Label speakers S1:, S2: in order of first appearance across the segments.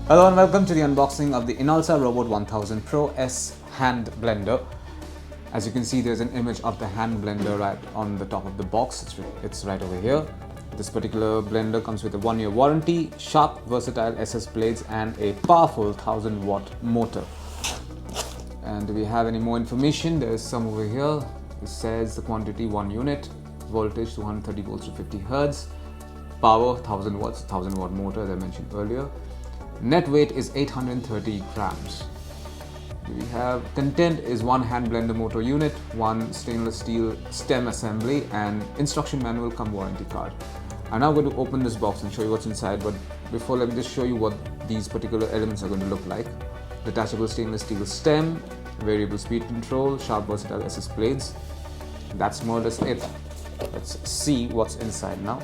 S1: Hello and welcome to the unboxing of the Inalsa Robot 1000 Pro S hand blender. As you can see, there's an image of the hand blender right on the top of the box. It's right over here. This particular blender comes with a 1-year warranty, sharp versatile SS blades and a powerful 1000-watt motor. And do we have any more information? There is some over here. It says the quantity 1 unit, voltage 230 volts to 50 Hz, power 1000 watts, 1000-watt motor as I mentioned earlier. Net weight is 830 grams. We have content is 1 hand blender motor unit, 1 stainless steel stem assembly and instruction manual come warranty card. I'm now going to open this box and show you what's inside, but before let me just show you what these particular elements are going to look like. Detachable stainless steel stem, variable speed control, sharp versatile SS blades. That's more or less it. Let's see what's inside now.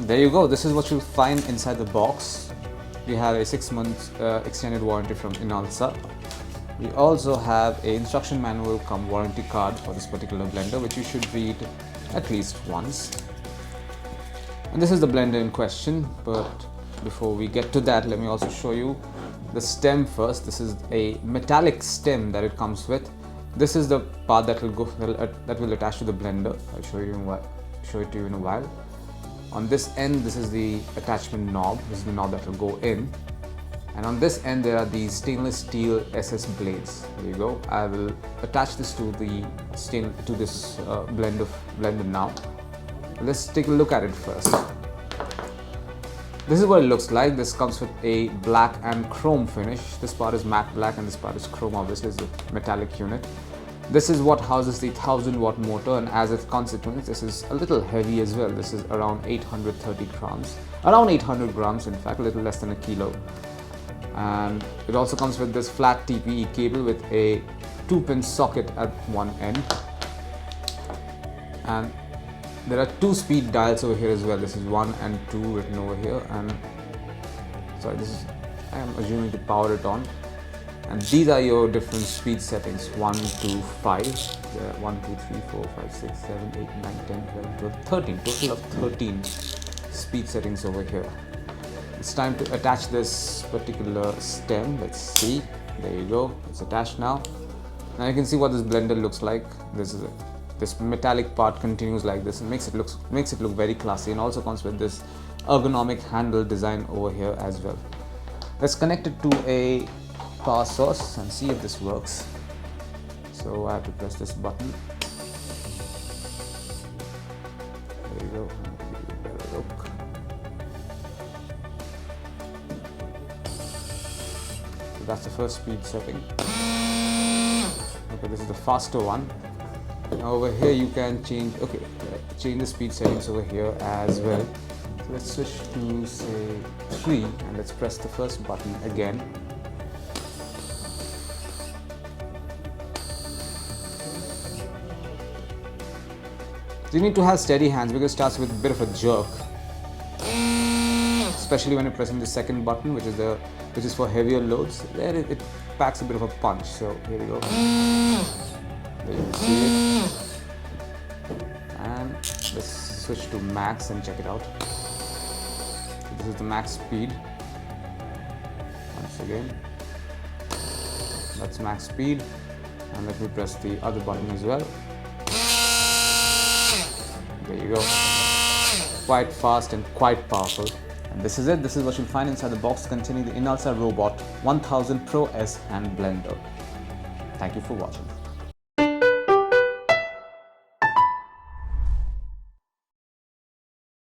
S1: There you go, this is what you'll find inside the box. We have a 6-month extended warranty from Inalsa. We also have an instruction manual come warranty card for this particular blender, which you should read at least once. And this is the blender in question, but before we get to that, let me also show you the stem first. This is a metallic stem that it comes with. This is the part that will attach to the blender. I'll show it to you in a while. On this end, this is the attachment knob. This is the knob that will go in. And on this end, there are these stainless steel SS blades. There you go. I will attach this to the blender now. Let's take a look at it first. This is what it looks like. This comes with a black and chrome finish. This part is matte black and this part is chrome. Obviously, it's a metallic unit. This is what houses the 1000-watt motor, and as a consequence, this is a little heavy as well. This is around 830 grams. Around 800 grams, in fact, a little less than a kilo. And it also comes with this flat TPE cable with a 2-pin socket at one end. And there are 2 speed dials over here as well. This is 1 and 2 written over here. And sorry, I am assuming to power it on. And these are your different speed settings, 1 to 5, 1, 2, 3, 4, 5, 6, 7, 8, 9, 10, 11, 12, 13, total of 13 speed settings over here. It's time to attach this particular stem. Let's see, there you go, it's attached now. Now you can see what this blender looks like. This metallic part continues like this and makes it look very classy, and also comes with this ergonomic handle design over here as well. Let's connect it to a power source and see if this works. So I have to press this button. There you go. Give it a better look. So that's the first speed setting. Okay, this is the faster one. Now over here you can change the speed settings over here as well. So let's switch to say 3 and let's press the first button again. You need to have steady hands because it starts with a bit of a jerk, especially when you're pressing the second button, which is for heavier loads. There it packs a bit of a punch. So here we go. There you can see it. And let's switch to max and check it out. So this is the max speed. Once again, that's max speed. And let me press the other button as well. There you go. Quite fast and quite powerful. And this is it. This is what you'll find inside the box containing the Inalsa Robot 1000 Pro S hand blender. Thank you for watching.